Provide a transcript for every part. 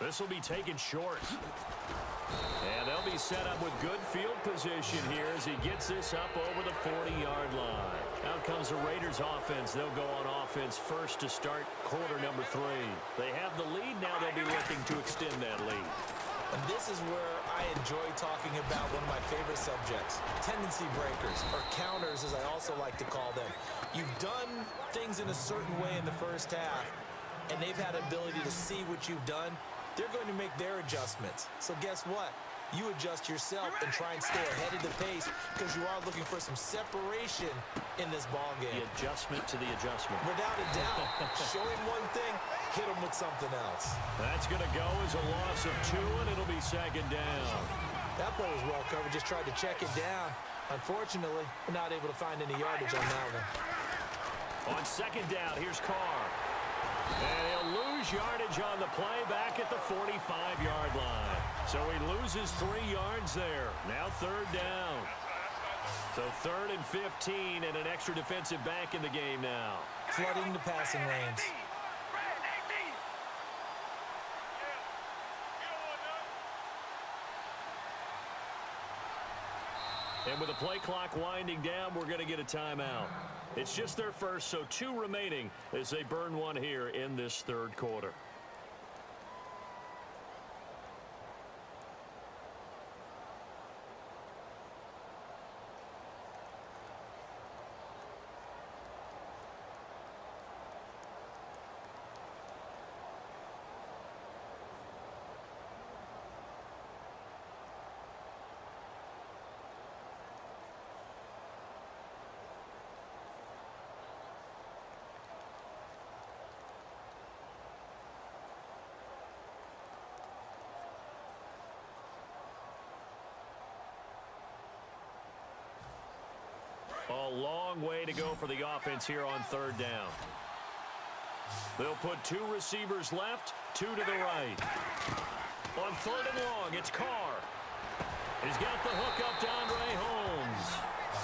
This will be taken short. And they'll be set up with good field position here as he gets this up over the 40-yard line. Out comes the Raiders offense. They'll go on offense first to start quarter number 3. They have the lead. Now they'll be looking to extend that lead. And this is where I enjoy talking about one of my favorite subjects, tendency breakers, or counters as I also like to call them. You've done things in a certain way in the first half, and they've had ability to see what you've done. They're going to make their adjustments. So guess what? You adjust yourself and try and stay ahead of the pace because you are looking for some separation in this ball game. The adjustment to the adjustment. Without a doubt. Show him one thing, hit him with something else. That's going to go as a loss of 2, and it'll be second down. That play was well covered. Just tried to check it down. Unfortunately, we're not able to find any yardage on that one. On second down, here's Carr. And he'll lose yardage on the play back at the 45-yard line. So he loses 3 yards there. Now third down. So 3rd and 15 and an extra defensive back in the game now. Flooding the passing lanes. And with the play clock winding down, we're going to get a timeout. It's just their first, so 2 remaining as they burn one here in this 3rd quarter. A long way to go for the offense here on 3rd down. They'll put 2 receivers left, 2 to the right. On 3rd and long, it's Carr. He's got the hook up to Andre Holmes.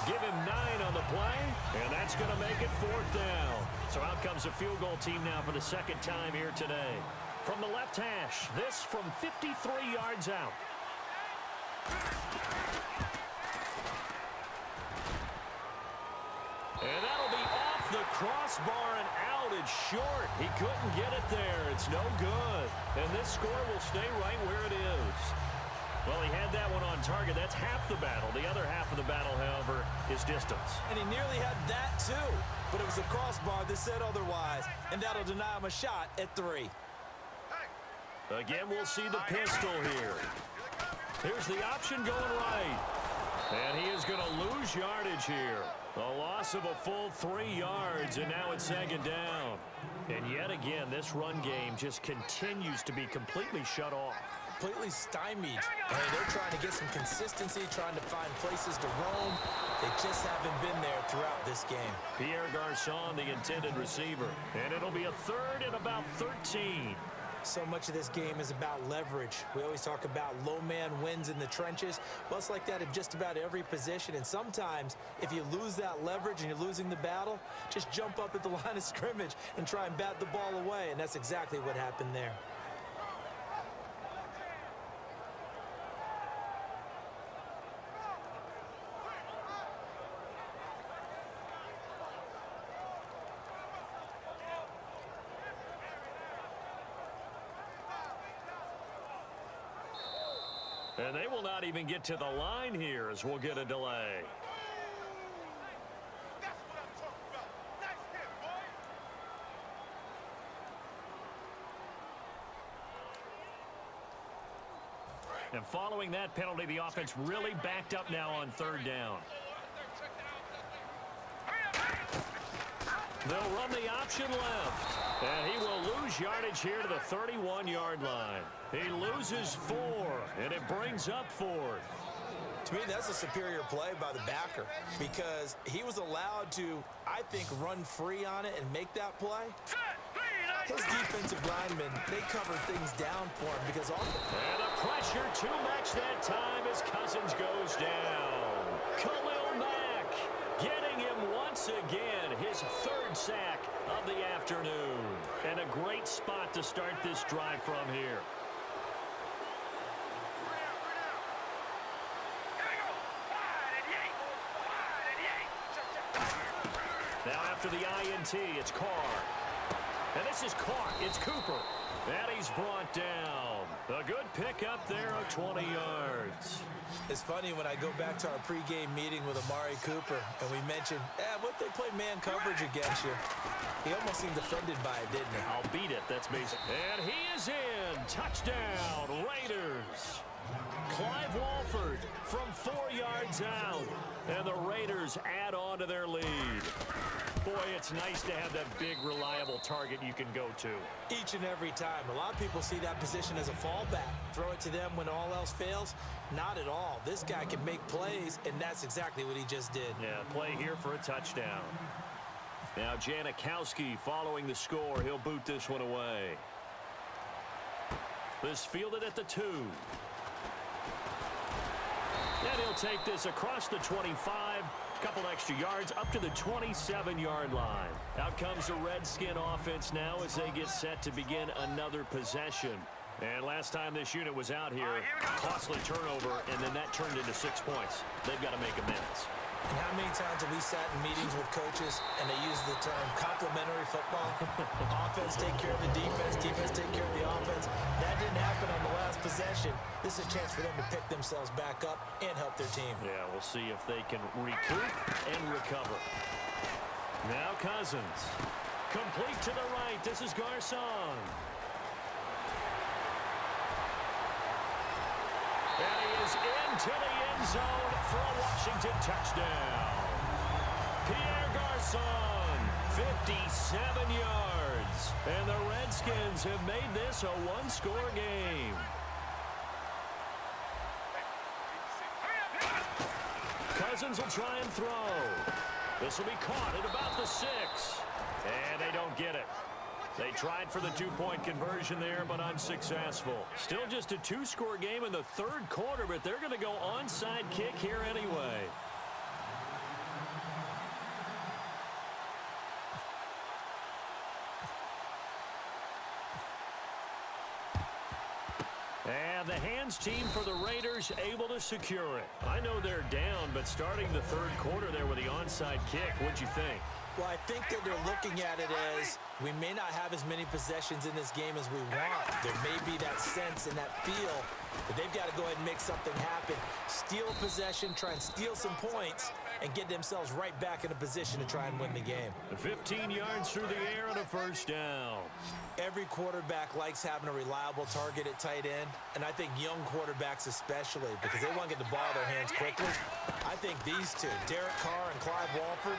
Give him 9 on the play, and that's going to make it 4th down. So out comes a field goal team now for the 2nd time here today. From the left hash, this from 53 yards out. And that'll be off the crossbar and out. It's short. He couldn't get it there. It's no good. And this score will stay right where it is. Well, he had that one on target. That's half the battle. The other half of the battle, however, is distance. And he nearly had that, too. But it was a crossbar that said otherwise. And that'll deny him a shot at 3. Again, we'll see the pistol here. Here's the option going right. And he is going to lose yardage here. A loss of a full 3 yards, and now it's 2nd down. And yet again, this run game just continues to be completely shut off. Completely stymied. I mean, they're trying to get some consistency, trying to find places to roam. They just haven't been there throughout this game. Pierre Garçon, the intended receiver. And it'll be a 3rd and about 13. So much of this game is about leverage. We always talk about low man wins in the trenches. Well, it's like that in just about every position. And sometimes, if you lose that leverage and you're losing the battle, just jump up at the line of scrimmage and try and bat the ball away. And that's exactly what happened there. And they will not even get to the line here as we'll get a delay. And following that penalty, the offense really backed up now on 3rd down. They'll run the option left. And he will lose yardage here to the 31-yard line. He loses 4, and it brings up 4th. To me, that's a superior play by the backer because he was allowed to, I think, run free on it and make that play. His defensive linemen, they covered things down for him because all and the pressure to match that time as Cousins goes down. Khalil Mack getting him once again, his 3rd sack of the afternoon. And a great spot to start this drive from here. after the INT. It's Carr. And this is caught. It's Cooper. And he's brought down. A good pickup there of 20 yards. It's funny when I go back to our pregame meeting with Amari Cooper and we mentioned, what if they play man coverage against you? He almost seemed offended by it, didn't he? I'll beat it. That's basic. And he is in. Touchdown, Raiders. Clive Walford from 4 yards out. And the Raiders add on to their lead. Boy, it's nice to have that big, reliable target you can go to. Each and every time. A lot of people see that position as a fallback. Throw it to them when all else fails. Not at all. This guy can make plays, and that's exactly what he just did. Yeah, play here for a touchdown. Now Janikowski following the score. He'll boot this one away. This fielded at the 2. And he'll take this across the 25. Couple extra yards up to the 27-yard line. Out comes the Redskin offense now as they get set to begin another possession. And last time this unit was out here, costly turnover, and then that turned into 6 points. They've got to make amends. And how many times have we sat in meetings with coaches and they use the term complementary football? Offense take care of the defense, defense take care of the offense. That didn't happen on the last possession. This is a chance for them to pick themselves back up and help their team. Yeah, we'll see if they can recoup and recover. Now Cousins. Complete to the right. This is Garcon. And he is into the end zone for a Washington touchdown. Pierre Garcon, 57 yards. And the Redskins have made this a one-score game. Cousins will try and throw. This will be caught at about the 6. And they don't get it. They tried for the 2-point conversion there, but unsuccessful. Still just a 2-score game in the third quarter, but they're going to go onside kick here anyway. And the hands team for the Raiders able to secure it. I know they're down, but starting the third quarter there with the onside kick, what'd you think? Well, I think that they're looking at it as we may not have as many possessions in this game as we want. There may be that sense and that feel that they've got to go ahead and make something happen. Steal possession, try and steal some points, and get themselves right back in a position to try and win the game. 15 yards through the air and a first down. Every quarterback likes having a reliable target at tight end, and I think young quarterbacks especially, because they want to get the ball in their hands quickly. I think these two, Derek Carr and Clive Walford,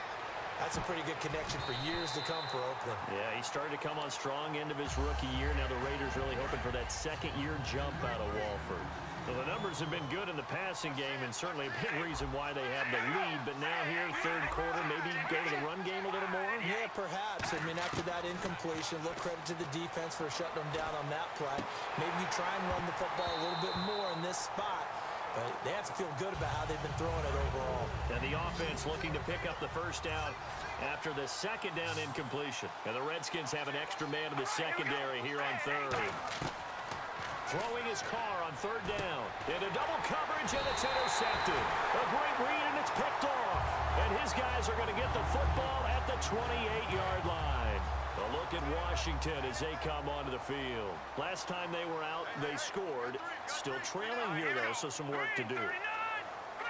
that's a pretty good connection for years to come for Oakland. Yeah, he started to come on strong end of his rookie year. Now the Raiders really hoping for that second-year jump out of Walford. Well, the numbers have been good in the passing game and certainly a big reason why they have the lead. But now here, third quarter, maybe go to the run game a little more? Yeah, perhaps. I mean, after that incompletion, a little credit to the defense for shutting them down on that play. Maybe you try and run the football a little bit more in this spot. But they have to feel good about how they've been throwing it overall. And the offense looking to pick up the first down after the second down incompletion. And the Redskins have an extra man in the secondary here on third. Throwing his Carr on third down. Into double coverage, and it's intercepted. A great read, and it's picked off. And his guys are going to get the football at the 28-yard line. A look at Washington as they come onto the field. Last time they were out, they scored. Still trailing here, though, so some work to do.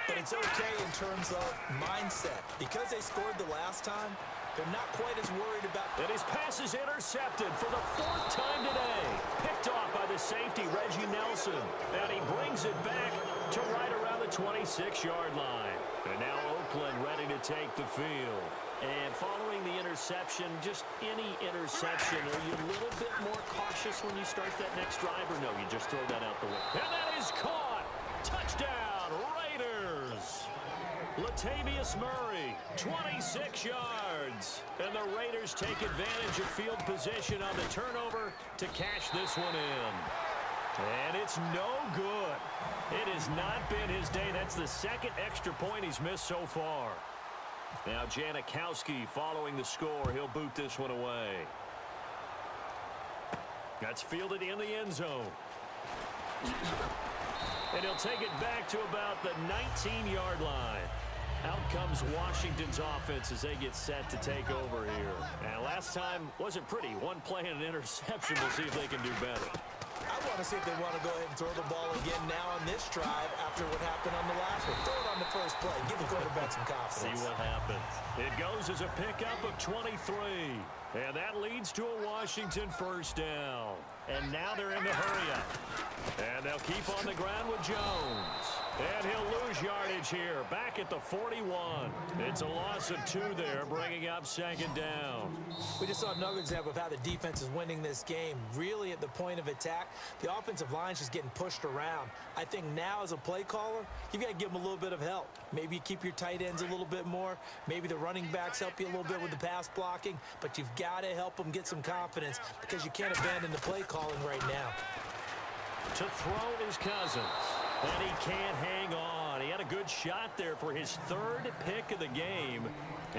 But it's okay in terms of mindset. Because they scored the last time, they're not quite as worried about... And his pass is intercepted for the 4th time today. Picked off by the safety, Reggie Nelson. And he brings it back to right around the 26-yard line. And now Oakland ready to take the field. And following the interception, just any interception, are you a little bit more cautious when you start that next drive, or no, you just throw that out the window? And that is caught! Touchdown, Raiders! Latavius Murray, 26 yards. And the Raiders take advantage of field position on the turnover to cash this one in. And it's no good. It has not been his day. That's the second extra point he's missed so far. Now Janikowski following the score. He'll boot this one away. That's fielded in the end zone. And he'll take it back to about the 19-yard line. Out comes Washington's offense as they get set to take over here. And last time wasn't pretty. One play and an interception. We'll see if they can do better. I want to see if they want to go ahead and throw the ball again now on this drive after what happened on the last one. Throw it on the first play. Give the quarterback some confidence. See what happens. It goes as a pickup of 23. And that leads to a Washington first down. And now they're in the hurry-up. And they'll keep on the ground with Jones. And he'll lose yardage here, back at the 41. It's a loss of 2 there, bringing up second down. We just saw another example of how the defense is winning this game. Really at the point of attack, the offensive line's just getting pushed around. I think now as a play caller, you've got to give them a little bit of help. Maybe you keep your tight ends a little bit more. Maybe the running backs help you a little bit with the pass blocking. But you've got to help them get some confidence because you can't abandon the play calling right now. To throw is Cousins. And he can't hang on. He had a good shot there for his 3rd pick of the game.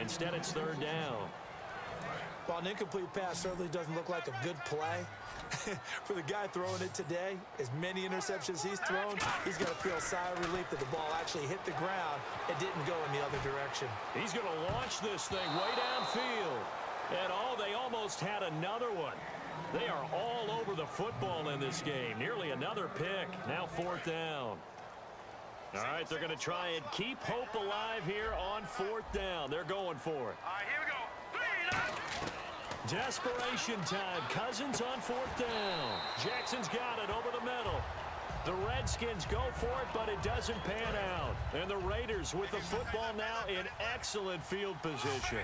Instead, it's 3rd down. While an incomplete pass certainly doesn't look like a good play, for the guy throwing it today, as many interceptions he's thrown, he's got to feel a sigh of relief that the ball actually hit the ground and didn't go in the other direction. He's going to launch this thing way downfield. And they almost had another one. They are all over the football in this game. Nearly another pick. Now 4th down. All right, they're going to try and keep hope alive here on 4th down. They're going for it. All right, here we go. 3 up. Desperation time. Cousins on 4th down. Jackson's got it over the middle. The Redskins go for it, but it doesn't pan out. And the Raiders with the football now in excellent field position.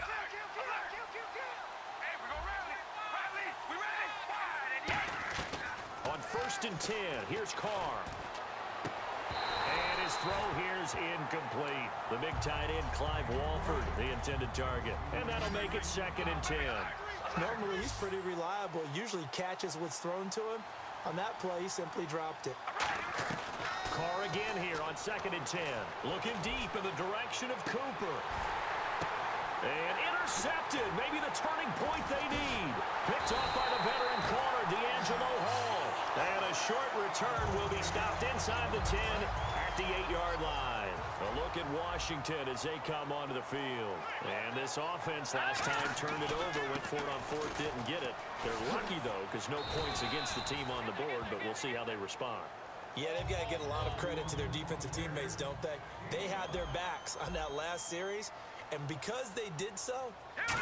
On 1st and 10, here's Carr. And his throw here's incomplete. The big tight end, Clive Walford, the intended target. And that'll make it 2nd and 10. Normally, he's pretty reliable. Usually catches what's thrown to him. On that play, he simply dropped it. Carr again here on 2nd and 10. Looking deep in the direction of Cooper. And intercepted. Maybe the turning point they need. Picked off by the veteran corner, D'Angelo Hall. And a short return will be stopped inside the 10 at the 8-yard line. A look at Washington as they come onto the field. And this offense last time turned it over, went for it on 4th, didn't get it. They're lucky, though, because no points against the team on the board, but we'll see how they respond. Yeah, they've got to get a lot of credit to their defensive teammates, don't they? They had their backs on that last series, and because they did so,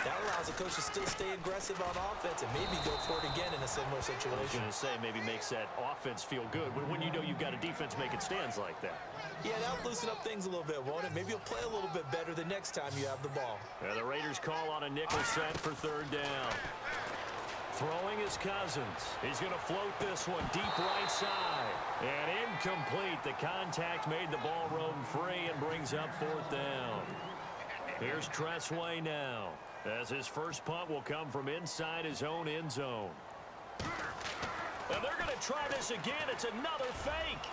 that allows the coach to still stay aggressive on offense and maybe go for it again in a similar situation. I was going to say maybe makes that offense feel good when you know you've got a defense making stands like that. Yeah, that'll loosen up things a little bit, won't it? Maybe you'll play a little bit better the next time you have the ball. And the Raiders call on a nickel set for 3rd down. Throwing is Cousins. He's going to float this one deep right side. And incomplete. The contact made the ball roam free and brings up 4th down. Here's Tressway now, as his first punt will come from inside his own end zone. And they're going to try this again. It's another fake.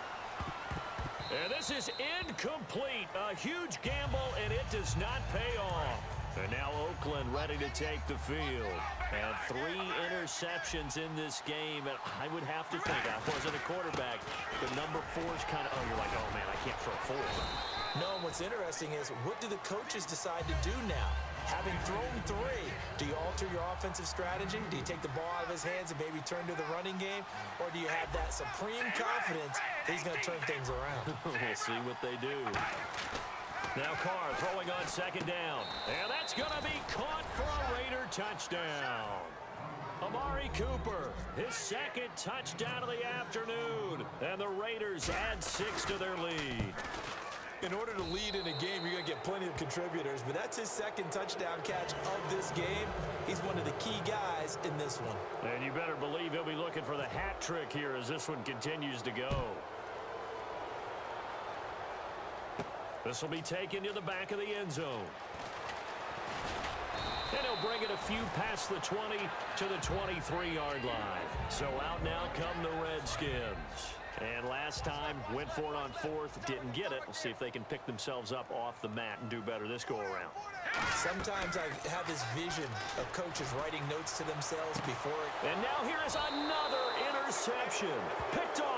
And this is incomplete. A huge gamble, and it does not pay off. And now Oakland ready to take the field. And 3 interceptions in this game. And I would have to think, I wasn't a quarterback, the number 4 is kind of, you're like, oh, man, I can't throw 4. No, and what's interesting is, what do the coaches decide to do now? Having thrown 3, do you alter your offensive strategy? Do you take the ball out of his hands and maybe turn to the running game? Or do you have that supreme confidence that he's going to turn things around? We'll see what they do. Now Carr throwing on 2nd down. And that's going to be caught for a Raider touchdown. Amari Cooper, his 2nd touchdown of the afternoon. And the Raiders add 6 to their lead. In order to lead in a game, you're going to get plenty of contributors, but that's his 2nd touchdown catch of this game. He's one of the key guys in this one. And you better believe he'll be looking for the hat trick here as this one continues to go. This will be taken to the back of the end zone. And he'll bring it a few past the 20 to the 23-yard line. So out now come the Redskins. And last time, went for it on 4th, didn't get it. We'll see if they can pick themselves up off the mat and do better this go-around. Sometimes I have this vision of coaches writing notes to themselves before it. And now here is another interception. Picked off